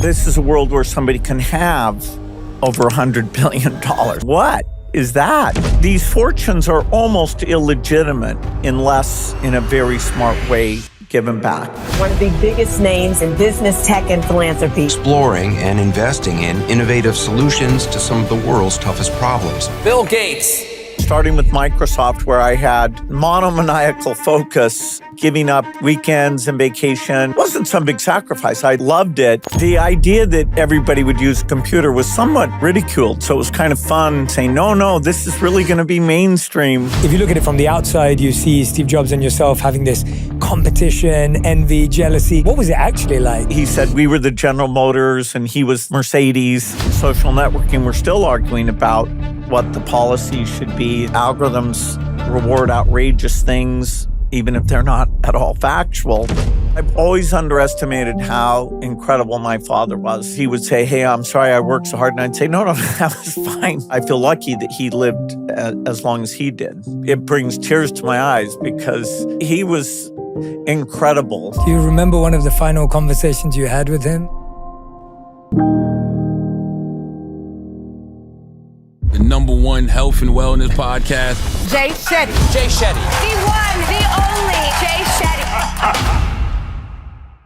This is a world where somebody can have over $100 billion. What is that? These fortunes are almost illegitimate unless in a very smart way given back. One of the biggest names in business, tech, and philanthropy. Exploring and investing in innovative solutions to some of the world's toughest problems. Bill Gates. Starting with Microsoft, where I had monomaniacal focus, giving up weekends and vacation. It wasn't some big sacrifice. I loved it. The idea that everybody would use a computer was somewhat ridiculed. So it was kind of fun saying, no, this is really going to be mainstream. If you look at it from the outside, you see Steve Jobs and yourself having this competition, envy, jealousy. What was it actually like? He said we were the General Motors and he was Mercedes. Social networking, we're still arguing about what the policy should be. Algorithms reward outrageous things, even if they're not at all factual. I've always underestimated how incredible my father was. He would say, hey, I'm sorry I worked so hard. And I'd say, no, that was fine. I feel lucky that he lived as long as he did. It brings tears to my eyes because he was incredible. Do you remember one of the final conversations you had with him? The #1 health and wellness podcast. Jay Shetty. Jay Shetty. The one, the only Jay Shetty.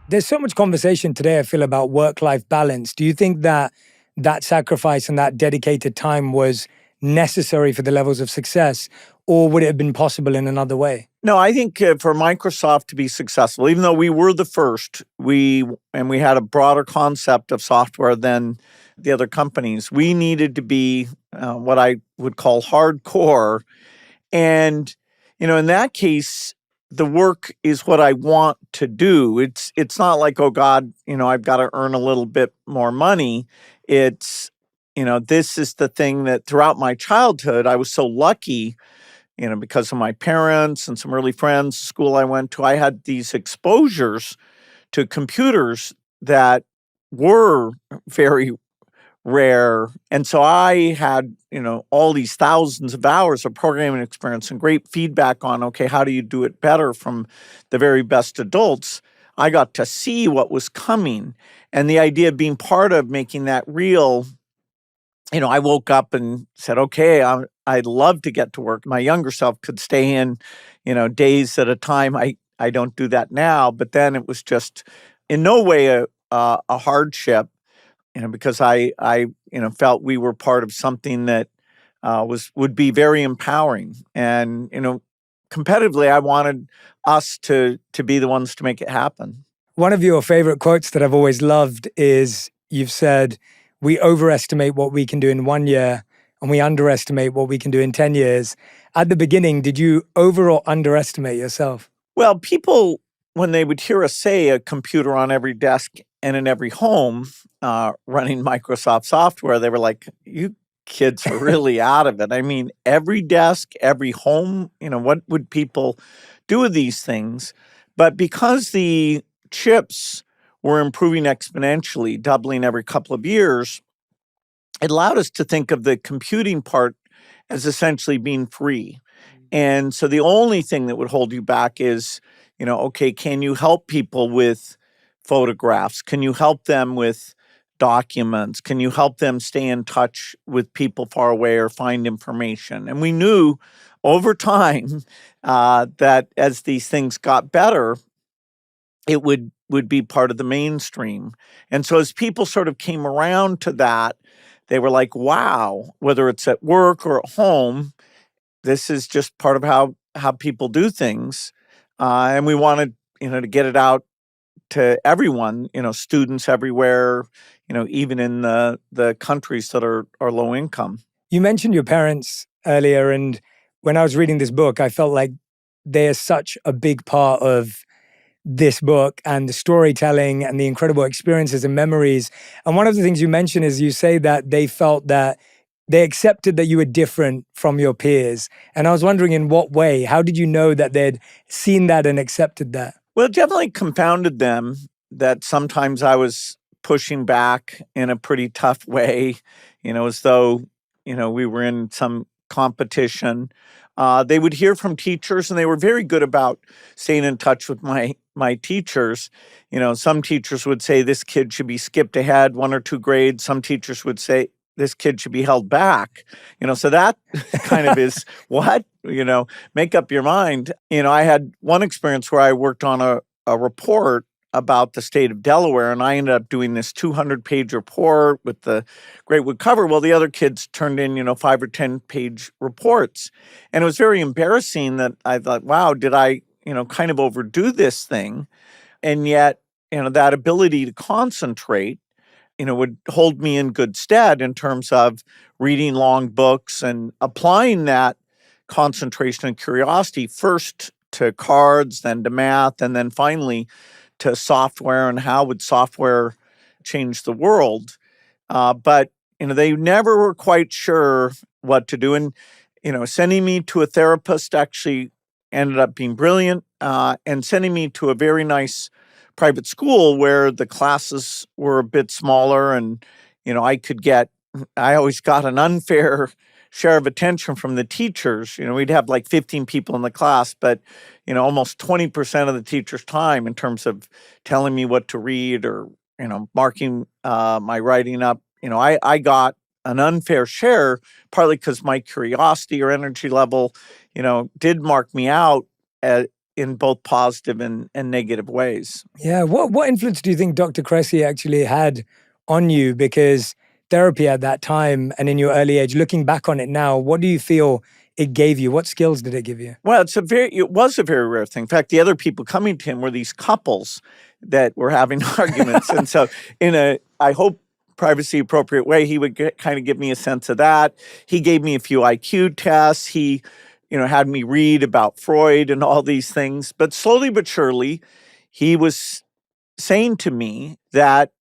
There's so much conversation today, I feel, about work-life balance. Do you think that that sacrifice and that dedicated time was necessary for the levels of success, or would it have been possible in another way? No, I think for Microsoft to be successful, even though we were the first, we had a broader concept of software than the other companies, we needed to be what I would call hardcore. And, in that case, the work is what I want to do. It's not like, oh God, I've got to earn a little bit more money. It's, this is the thing that throughout my childhood, I was so lucky, because of my parents and some early friends, school I went to, I had these exposures to computers that were very rare. And so I had, all these thousands of hours of programming experience and great feedback on, okay, how do you do it better from the very best adults? I got to see what was coming. And the idea of being part of making that real, I woke up and said, okay, I'd love to get to work. My younger self could stay in, days at a time. I don't do that now. But then it was just in no way a hardship. Because I felt we were part of something that would be very empowering. And, competitively, I wanted us to be the ones to make it happen. One of your favorite quotes that I've always loved is you've said, we overestimate what we can do in 1 year and we underestimate what we can do in 10 years. At the beginning, did you over or underestimate yourself? Well, people, when they would hear us say a computer on every desk and in every home running Microsoft software, they were like, you kids are really out of it. I mean, every desk, every home, what would people do with these things? But because the chips were improving exponentially, doubling every couple of years, it allowed us to think of the computing part as essentially being free. And so the only thing that would hold you back is, okay, can you help people with photographs? Can you help them with documents? Can you help them stay in touch with people far away or find information? And we knew over time that as these things got better, it would be part of the mainstream. And so as people sort of came around to that, they were like, wow, whether it's at work or at home, this is just part of how people do things. And we wanted, to get it out to everyone, students everywhere, even in the countries that are low income. You mentioned your parents earlier, and when I was reading this book, I felt like they're such a big part of this book and the storytelling and the incredible experiences and memories. And one of the things you mentioned is you say that they felt that they accepted that you were different from your peers. And I was wondering, in what way? How did you know that they'd seen that and accepted that? Well, it definitely confounded them that sometimes I was pushing back in a pretty tough way, as though, we were in some competition. They would hear from teachers, and they were very good about staying in touch with my my teachers, some teachers would say this kid should be skipped ahead 1 or 2 grades. Some teachers would say this kid should be held back. So that kind of is what, make up your mind. I had one experience where I worked on a report about the state of Delaware, and I ended up doing this 200-page report with the great wood cover. Well, the other kids turned in, 5 or 10-page reports. And it was very embarrassing that I thought, wow, did I, kind of overdo this thing? And yet, that ability to concentrate, would hold me in good stead in terms of reading long books and applying that concentration and curiosity first to cards, then to math, and then finally to software and how would software change the world. But, they never were quite sure what to do. And, sending me to a therapist actually ended up being brilliant, and sending me to a very nice private school where the classes were a bit smaller and, I always got an unfair share of attention from the teachers. We'd have like 15 people in the class, but, almost 20% of the teacher's time in terms of telling me what to read or, marking my writing up. I got an unfair share, partly because my curiosity or energy level, did mark me out in both positive and negative ways. Yeah. What influence do you think Dr. Cressy actually had on you? Because therapy at that time and in your early age, looking back on it now, what do you feel it gave you? What skills did it give you? Well, it was a very rare thing. In fact, the other people coming to him were these couples that were having arguments. And so I hope, privacy appropriate way, he would kind of give me a sense of that. He gave me a few IQ tests. He, had me read about Freud and all these things. But slowly but surely, he was saying to me that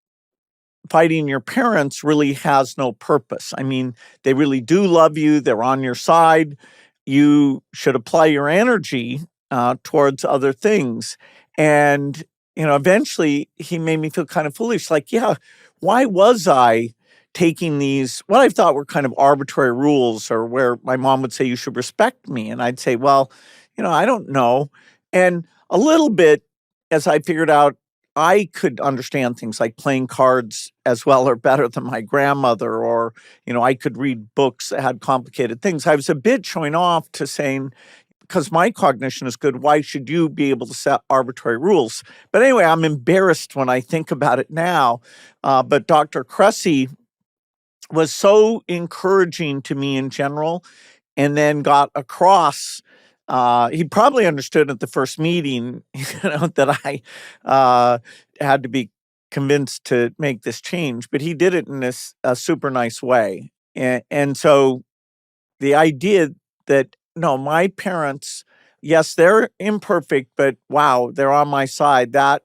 fighting your parents really has no purpose. I mean, they really do love you. They're on your side. You should apply your energy towards other things. And, eventually he made me feel kind of foolish. Like, yeah, why was I taking these, what I thought were kind of arbitrary rules, or where my mom would say, you should respect me. And I'd say, well, I don't know. And a little bit, as I figured out, I could understand things like playing cards as well or better than my grandmother, or, I could read books that had complicated things. I was a bit showing off to saying, because my cognition is good, why should you be able to set arbitrary rules? But anyway, I'm embarrassed when I think about it now. But Dr. Cressy was so encouraging to me in general, and then got across. He probably understood at the first meeting, that I had to be convinced to make this change, but he did it in a super nice way. And so the idea that, no, my parents, yes, they're imperfect, but wow, they're on my side, that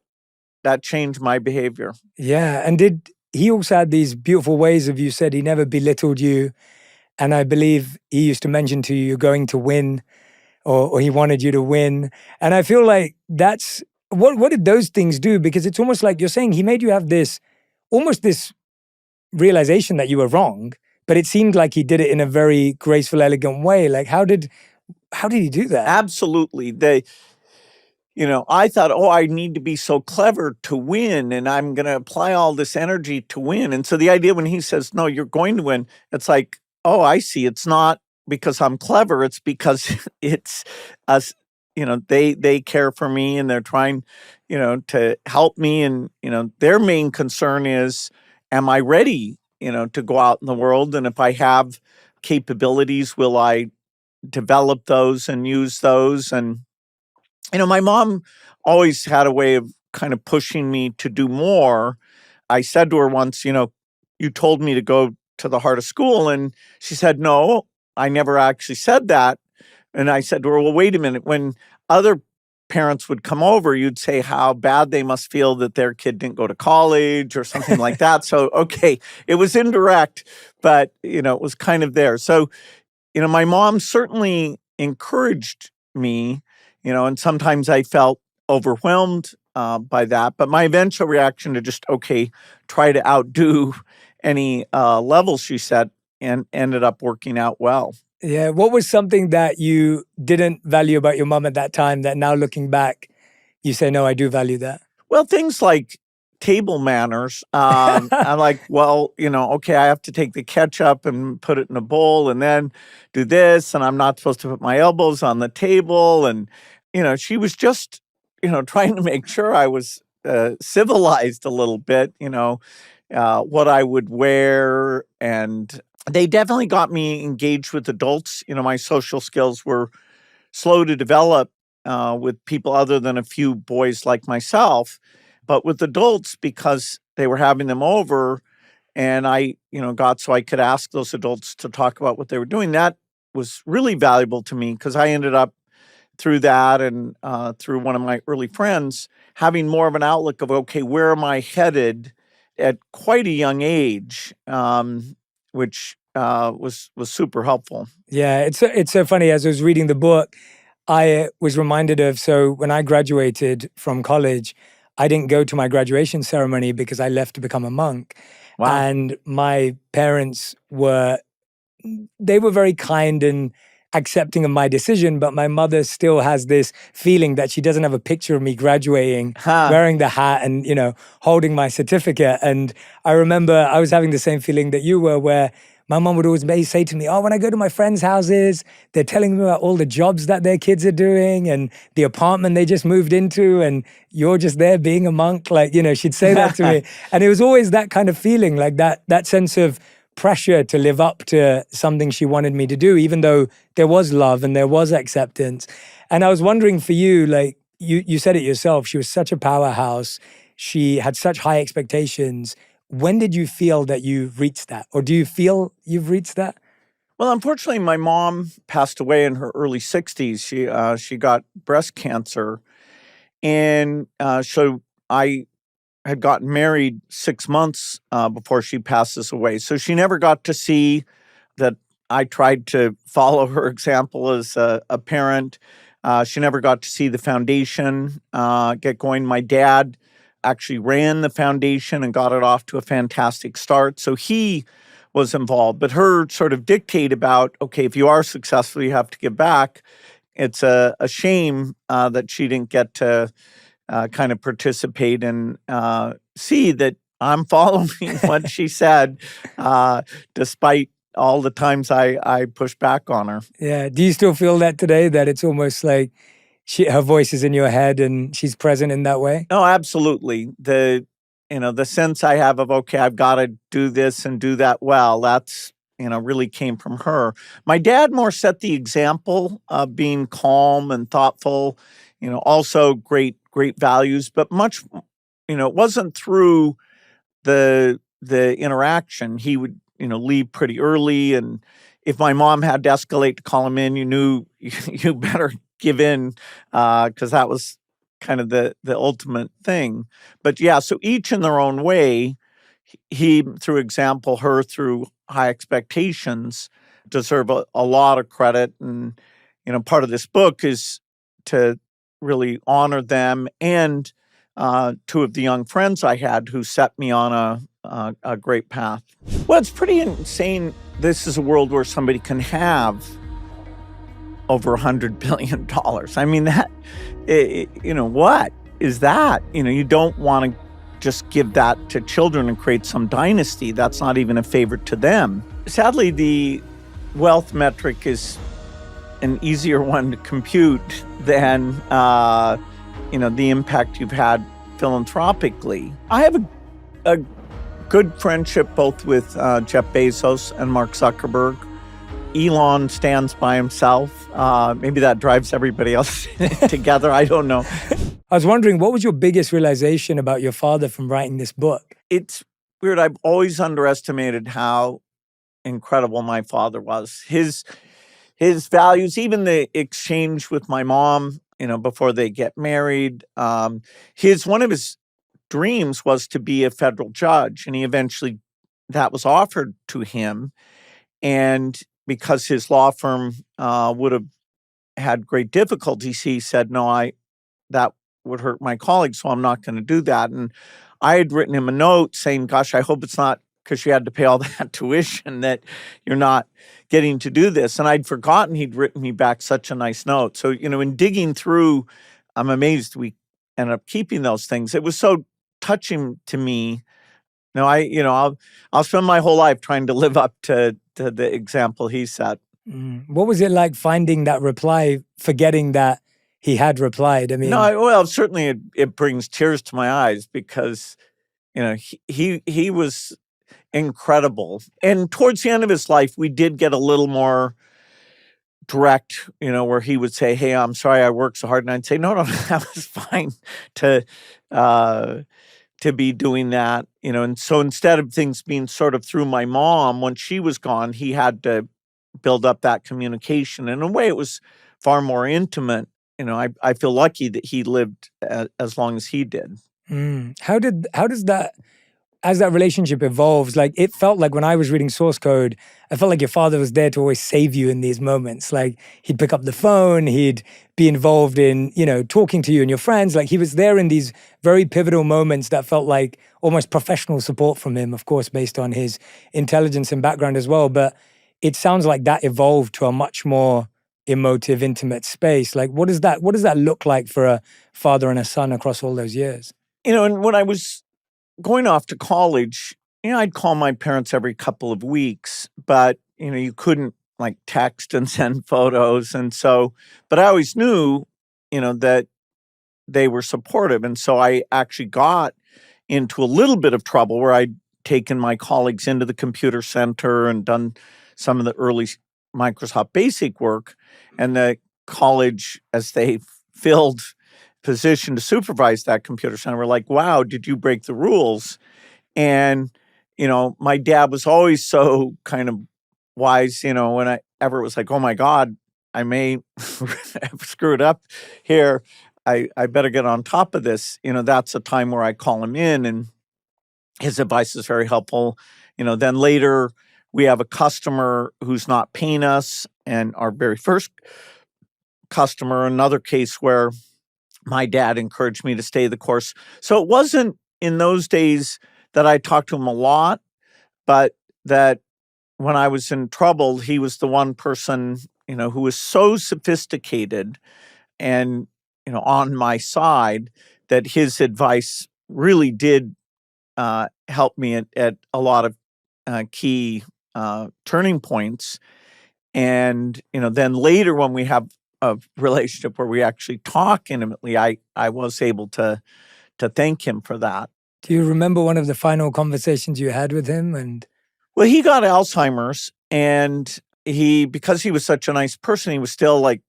changed my behavior. Yeah. And he also had these beautiful ways of, you said he never belittled you. And I believe he used to mention to you, you're going to win, or he wanted you to win. And I feel like that's, what did those things do? Because it's almost like you're saying he made you have almost this realization that you were wrong, but it seemed like he did it in a very graceful, elegant way. Like, how did he do that? Absolutely. I thought, I need to be so clever to win, and I'm going to apply all this energy to win. And so the idea when he says, no, you're going to win, it's like, oh, I see. It's not because I'm clever. It's because it's us, they care for me, and they're trying, to help me. And, their main concern is, am I ready, to go out in the world? And if I have capabilities, will I develop those and use those? And, my mom always had a way of kind of pushing me to do more. I said to her once, you told me to go to the heart of school. And she said, no, I never actually said that. And I said to her, well, wait a minute. When other parents would come over, you'd say how bad they must feel that their kid didn't go to college or something like that. So, okay, it was indirect, but, it was kind of there. So, my mom certainly encouraged me, and sometimes I felt overwhelmed by that. But my eventual reaction to just, try to outdo any levels she set, and ended up working out well. Yeah. What was something that you didn't value about your mom at that time that now looking back, you say, no, I do value that? Well, things like table manners. I'm like, well, okay, I have to take the ketchup and put it in a bowl and then do this, and I'm not supposed to put my elbows on the table. And, she was just, trying to make sure I was civilized a little bit, what I would wear. And they definitely got me engaged with adults. My social skills were slow to develop with people other than a few boys like myself. But with adults, because they were having them over and I, got so I could ask those adults to talk about what they were doing, that was really valuable to me because I ended up through that and through one of my early friends having more of an outlook of, okay, where am I headed at quite a young age, which was super helpful. Yeah, it's so funny. As I was reading the book, I was reminded of, so when I graduated from college, I didn't go to my graduation ceremony because I left to become a monk. Wow. And my parents they were very kind and accepting of my decision, but my mother still has this feeling that she doesn't have a picture of me graduating, wearing the hat and, holding my certificate. And I remember I was having the same feeling that you were, where my mom would always say to me, oh, when I go to my friends' houses, they're telling me about all the jobs that their kids are doing and the apartment they just moved into, and you're just there being a monk. Like, she'd say that to me. And it was always that kind of feeling, like that sense of pressure to live up to something she wanted me to do, even though there was love and there was acceptance. And I was wondering for you, like you said it yourself, she was such a powerhouse. She had such high expectations. When did you feel that you've reached that? Or do you feel you've reached that? Well, unfortunately, my mom passed away in her early 60s. She got breast cancer. And so I had gotten married 6 months before she passes away. So she never got to see that I tried to follow her example as a parent. She never got to see the foundation get going. My dad actually ran the foundation and got it off to a fantastic start. So he was involved. But her sort of dictate about, okay, if you are successful, you have to give back. It's a shame that she didn't get to kind of participate and see that I'm following what she said, despite all the times I pushed back on her. Yeah. Do you still feel that today, that it's almost like her voice is in your head and she's present in that way? No, absolutely. The sense I have of, okay, I've got to do this and do that well, that's, really came from her. My dad more set the example of being calm and thoughtful, also great values, but much, it wasn't through the interaction. He would, leave pretty early, and if my mom had to escalate to call him in, you knew you better give in, because that was kind of the ultimate thing. But yeah, so each in their own way, he through example, her through high expectations, deserve a lot of credit. And part of this book is to really honor them and two of the young friends I had who set me on a great path. Well, it's pretty insane. This is a world where somebody can have over $100 billion. I mean, that, what is that? You don't want to just give that to children and create some dynasty. That's not even a favor to them. Sadly, the wealth metric is an easier one to compute than, the impact you've had philanthropically. I have a good friendship both with Jeff Bezos and Mark Zuckerberg. Elon stands by himself. Maybe that drives everybody else together. I don't know. I was wondering, what was your biggest realization about your father from writing this book? It's weird. I've always underestimated how incredible my father was. His values, even the exchange with my mom, before they get married. One of his dreams was to be a federal judge, and he eventually, that was offered to him. And because his law firm would have had great difficulties, he said, no, that would hurt my colleagues, so I'm not going to do that. And I had written him a note saying, gosh, I hope it's not because you had to pay all that tuition that you're not getting to do this. And I'd forgotten he'd written me back such a nice note. So, in digging through, I'm amazed we ended up keeping those things. It was so touching to me. No, I'll spend my whole life trying to live up to the example he set. What was it like finding that reply, forgetting that he had replied? I mean, Well, certainly it brings tears to my eyes because, he was incredible. And towards the end of his life, we did get a little more direct, where he would say, "Hey, I'm sorry I worked so hard." And I'd say, No, that was fine to uh, to be doing that, And so instead of things being sort of through my mom, when she was gone, he had to build up that communication. In a way, it was far more intimate. I feel lucky that he lived as long as he did. how does that, as that relationship evolves, like it felt like when I was reading source code, I felt like your father was there to always save you in these moments. Like he'd pick up the phone, he'd be involved in, talking to you and your friends. Like he was there in these very pivotal moments that felt like almost professional support from him, of course, based on his intelligence and background as well. But it sounds like that evolved to a much more emotive, intimate space. Like what does that look like for a father and a son across all those years? And when I was going off to college, I'd call my parents every couple of weeks, but, you couldn't like text and send photos. And so, but I always knew, that they were supportive. And so I actually got into a little bit of trouble where I'd taken my colleagues into the computer center and done some of the early Microsoft Basic work. And the college, as they filled position to supervise that computer center, were like, "Wow, did you break the rules?" And, my dad was always so kind of wise, whenever it was like, "Oh my God, I may have screwed up here. I better get on top of this." That's a time where I call him in and his advice is very helpful. Then later we have a customer who's not paying us, and our very first customer, another case where my dad encouraged me to stay the course. So it wasn't in those days that I talked to him a lot, but that when I was in trouble, he was the one person, who was so sophisticated and, on my side, that his advice really did help me at a lot of key turning points. And, then later when we have a relationship where we actually talk intimately, I was able to thank him for that. Do you remember one of the final conversations you had with him? And Well, he got Alzheimer's, and because he was such a nice person, he was still like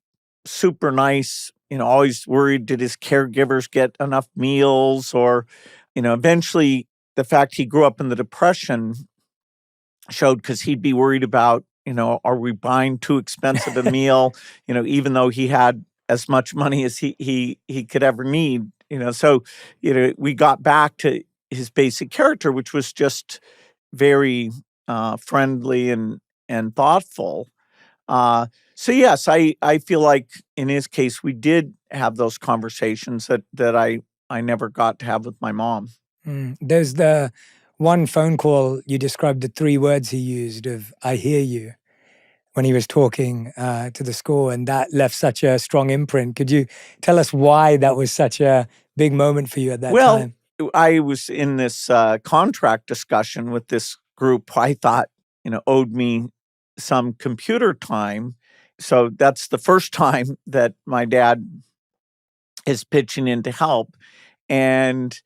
super nice, always worried, did his caregivers get enough meals? Or, eventually the fact he grew up in the Depression showed, because he'd be worried about, are we buying too expensive a meal? Even though he had as much money as he could ever need. So we got back to his basic character, which was just very friendly and thoughtful. So yes, I feel like in his case we did have those conversations that I never got to have with my mom. there's the one phone call you described the three words he used of "I hear you" when he was talking to the school, and that left such a strong imprint. Could you tell us why that was such a big moment for you at that Well, time? I was in this contract discussion with this group I thought, owed me some computer time. So that's the first time that my dad is pitching in to help. And,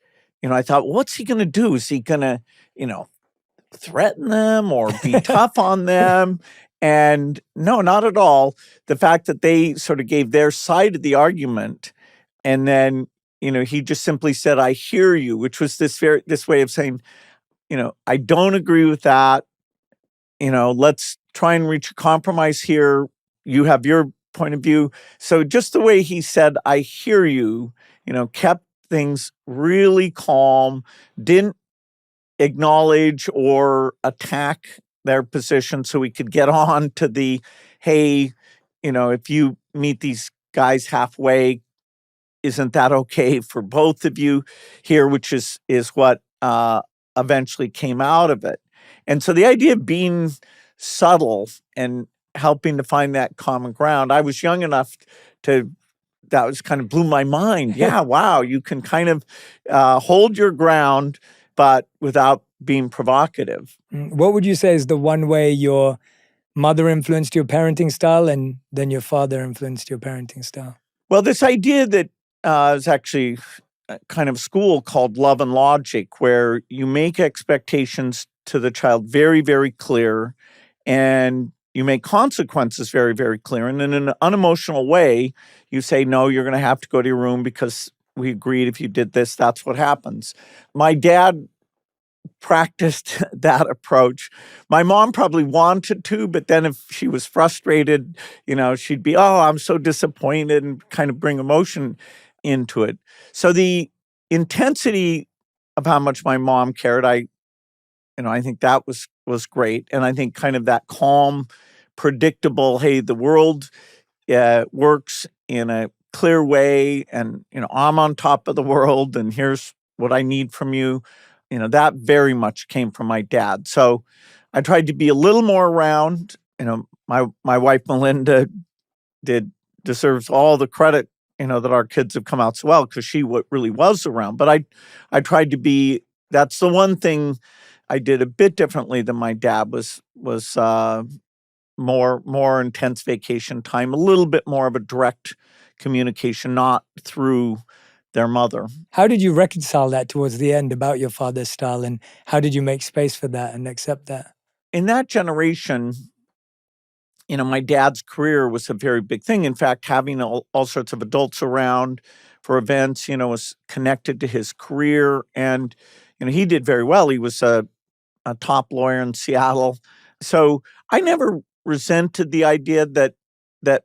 I thought, what's he going to do? Is he going to, threaten them or be tough on them? And no, not at all. The fact that they sort of gave their side of the argument, and then, he just simply said, "I hear you," which was this way of saying, "I don't agree with that. Let's try and reach a compromise here. You have your point of view." So just the way he said, "I hear you," kept things really calm, didn't acknowledge or attack their position, so we could get on to the, "Hey, if you meet these guys halfway, isn't that okay for both of you here?" Which is what eventually came out of it. And so the idea of being subtle and helping to find that common ground, I was young enough that was kind of blew my mind. Yeah, wow, you can kind of hold your ground, but without being provocative. What would you say is the one way your mother influenced your parenting style and then your father influenced your parenting style? Well, this idea that is actually kind of school called love and logic, where you make expectations to the child very, very clear, and you make consequences very, very clear. And in an unemotional way, you say, no, you're going to have to go to your room because we agreed if you did this, that's what happens. My dad practiced that approach. My mom probably wanted to, but then if she was frustrated, she'd be, oh, I'm so disappointed, and kind of bring emotion into it. So the intensity of how much my mom cared, I think that was great. And I think kind of that calm, predictable, hey, the world works in a clear way, and I'm on top of the world, and here's what I need from you. That very much came from my dad. So I tried to be a little more around. My wife Melinda deserves all the credit, that our kids have come out so well, because she really was around. But I tried to be. That's the one thing I did a bit differently than my dad was more intense vacation time, a little bit more of a direct communication, not through their mother. How did you reconcile that towards the end about your father's style, and how did you make space for that and accept that? In that generation, my dad's career was a very big thing. In fact, having all sorts of adults around for events, was connected to his career. And, he did very well. He was a top lawyer in Seattle. So I never resented the idea that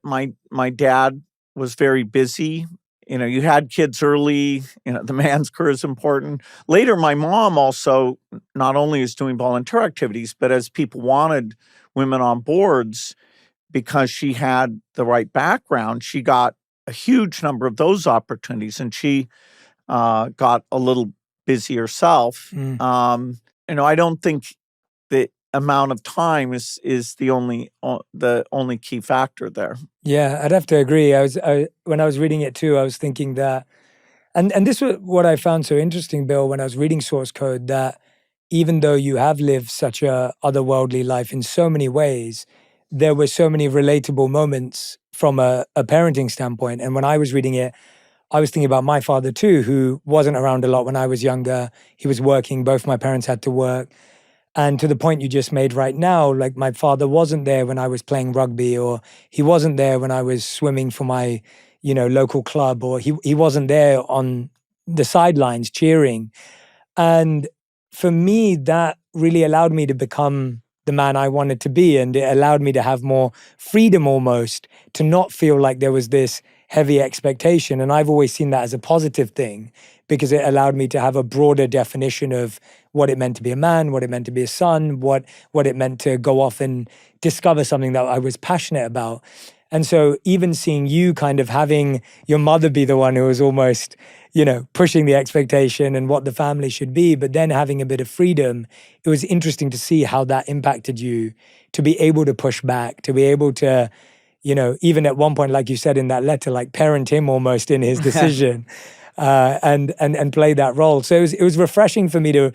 my dad was very busy. You had kids early, the man's career is important. Later, my mom also not only is doing volunteer activities, but as people wanted women on boards, because she had the right background, she got a huge number of those opportunities, and she got a little busy herself. I don't think the amount of time is the only key factor there. Yeah, I'd have to agree. When I was reading it too, I was thinking that, and this was what I found so interesting, Bill, when I was reading Source Code, that even though you have lived such a otherworldly life in so many ways, there were so many relatable moments from a parenting standpoint. And when I was reading it, I was thinking about my father too, who wasn't around a lot when I was younger. He was working. Both my parents had to work. And to the point you just made right now, like my father wasn't there when I was playing rugby, or he wasn't there when I was swimming for my, local club, or he wasn't there on the sidelines cheering. And for me, that really allowed me to become the man I wanted to be. And it allowed me to have more freedom almost, to not feel like there was this heavy expectation. And I've always seen that as a positive thing, because it allowed me to have a broader definition of what it meant to be a man, what it meant to be a son, what it meant to go off and discover something that I was passionate about. And so even seeing you kind of having your mother be the one who was almost, pushing the expectation and what the family should be, but then having a bit of freedom, it was interesting to see how that impacted you, to be able to push back, to be able to, even at one point, like you said in that letter, like parent him almost in his decision, and play that role. So it was refreshing for me to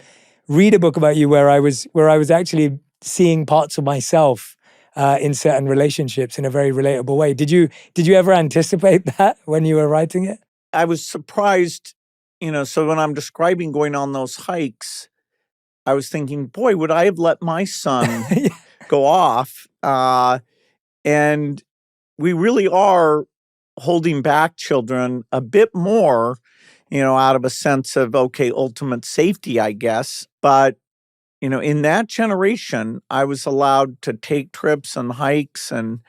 read a book about you where I was actually seeing parts of myself in certain relationships in a very relatable way. Did you ever anticipate that when you were writing it? I was surprised, so when I'm describing going on those hikes, I was thinking, boy, would I have let my son go off? And we really are holding back children a bit more, out of a sense of, okay, ultimate safety, I guess. But, in that generation, I was allowed to take trips and hikes, and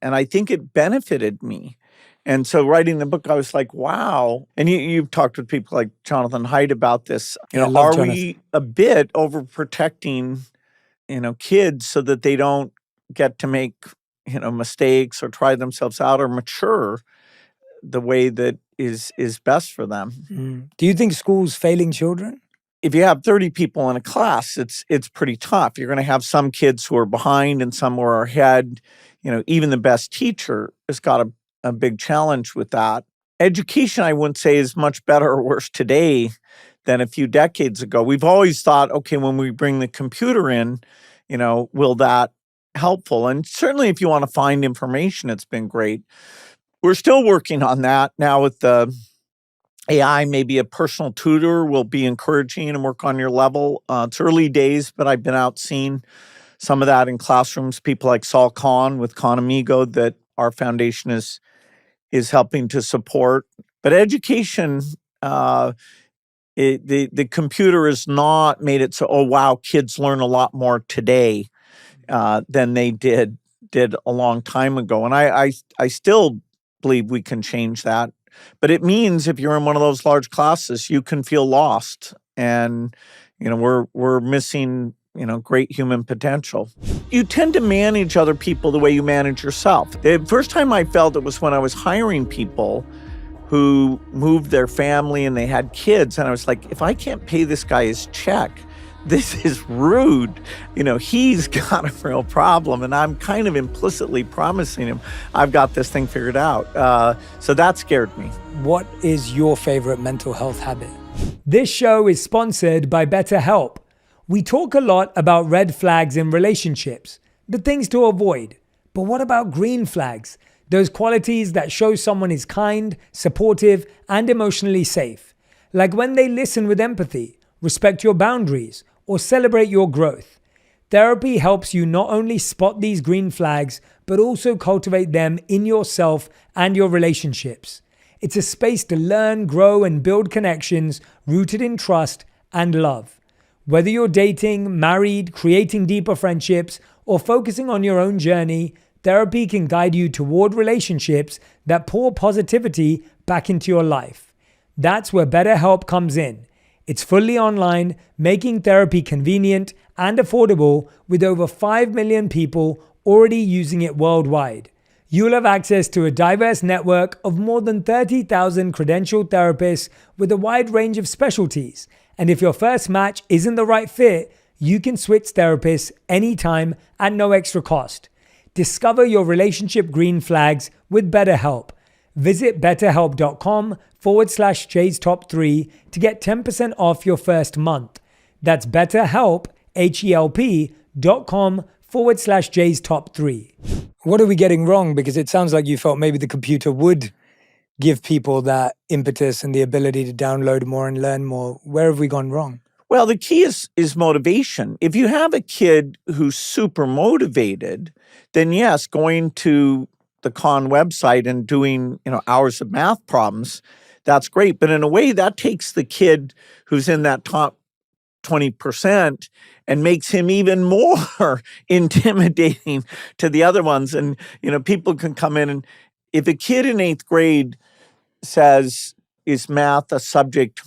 I think it benefited me. And so writing the book, I was like, wow. And you've talked with people like Jonathan Haidt about this. Are we a bit overprotecting, kids so that they don't get to make, mistakes or try themselves out or mature the way that is best for them? Do you think schools failing children? If you have 30 people in a class, it's pretty tough. You're going to have some kids who are behind and some who are ahead. Even the best teacher has got a big challenge with that. education, I wouldn't say, is much better or worse today than a few decades ago. We've always thought, okay, when we bring the computer in, will that helpful? And certainly if you want to find information, it's been great. We're still working on that now with the AI. Maybe a personal tutor will be encouraging and work on your level. It's early days, but I've been out seeing some of that in classrooms. People like Saul Kahn with Khan Amigo that our foundation is helping to support. But education, the computer has not made it so, oh, wow, kids learn a lot more today than they did a long time ago. And I still believe we can change that. But it means if you're in one of those large classes, you can feel lost. And, we're missing, great human potential. You tend to manage other people the way you manage yourself. The first time I felt it was when I was hiring people who moved their family and they had kids. And I was like, if I can't pay this guy his check, this is rude. He's got a real problem. And I'm kind of implicitly promising him I've got this thing figured out. So that scared me. What is your favorite mental health habit? This show is sponsored by BetterHelp. We talk a lot about red flags in relationships, the things to avoid. But what about green flags? Those qualities that show someone is kind, supportive, and emotionally safe. Like when they listen with empathy, respect your boundaries, or celebrate your growth. Therapy helps you not only spot these green flags, but also cultivate them in yourself and your relationships. It's a space to learn, grow, and build connections rooted in trust and love. Whether you're dating, married, creating deeper friendships, or focusing on your own journey, therapy can guide you toward relationships that pour positivity back into your life. That's where BetterHelp comes in. It's fully online, making therapy convenient and affordable with over 5 million people already using it worldwide. You'll have access to a diverse network of more than 30,000 credentialed therapists with a wide range of specialties. And if your first match isn't the right fit, you can switch therapists anytime at no extra cost. Discover your relationship green flags with BetterHelp. Visit betterhelp.com/Jay's Top 3 to get 10% off your first month. That's BetterHelp, HELP.com/Jay's Top 3. What are we getting wrong? Because it sounds like you felt maybe the computer would give people that impetus and the ability to download more and learn more. Where have we gone wrong? Well, the key is motivation. If you have a kid who's super motivated, then yes, going to the Khan website and doing, hours of math problems, that's great. But in a way, that takes the kid who's in that top 20% and makes him even more intimidating to the other ones. And, people can come in and if a kid in 8th grade says, is math a subject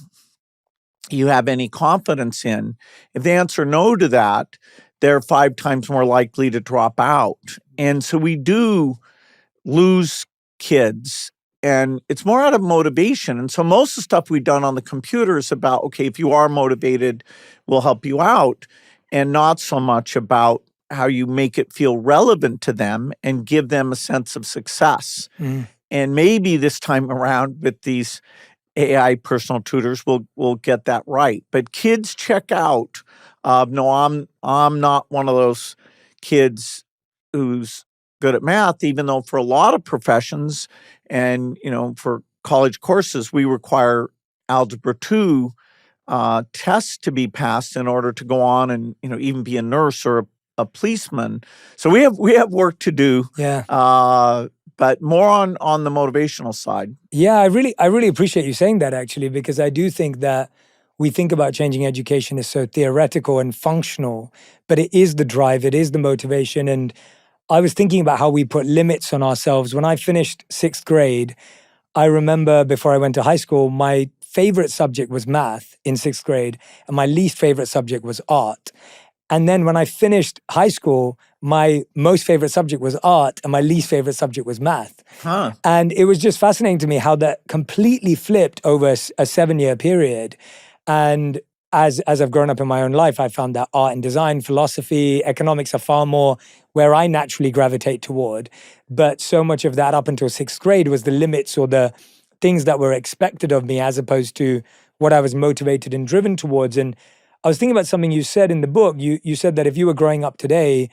you have any confidence in? If they answer no to that, they're 5 times more likely to drop out. And so we do lose kids, and it's more out of motivation. And so most of the stuff we've done on the computer is about, okay, if you are motivated, we'll help you out, and not so much about how you make it feel relevant to them and give them a sense of success. And maybe this time around with these AI personal tutors, we'll get that right. But kids check out. No, I'm not one of those kids who's good at math, even though for a lot of professions and, for college courses, we require Algebra 2 tests to be passed in order to go on and, even be a nurse or a policeman. So we have work to do. Yeah. But more on the motivational side. Yeah, I really appreciate you saying that, actually, because I do think that we think about changing education as so theoretical and functional, but it is the drive, it is the motivation. And I was thinking about how we put limits on ourselves. When I finished 6th grade, I remember before I went to high school, my favorite subject was math in 6th grade, and my least favorite subject was art. And then when I finished high school, my most favorite subject was art and my least favorite subject was math. And it was just fascinating to me how that completely flipped over a 7-year period. And as I've grown up in my own life, I found that art and design, philosophy, economics are far more where I naturally gravitate toward. But so much of that up until 6th grade was the limits or the things that were expected of me as opposed to what I was motivated and driven towards. And I was thinking about something you said in the book. You said that if you were growing up today,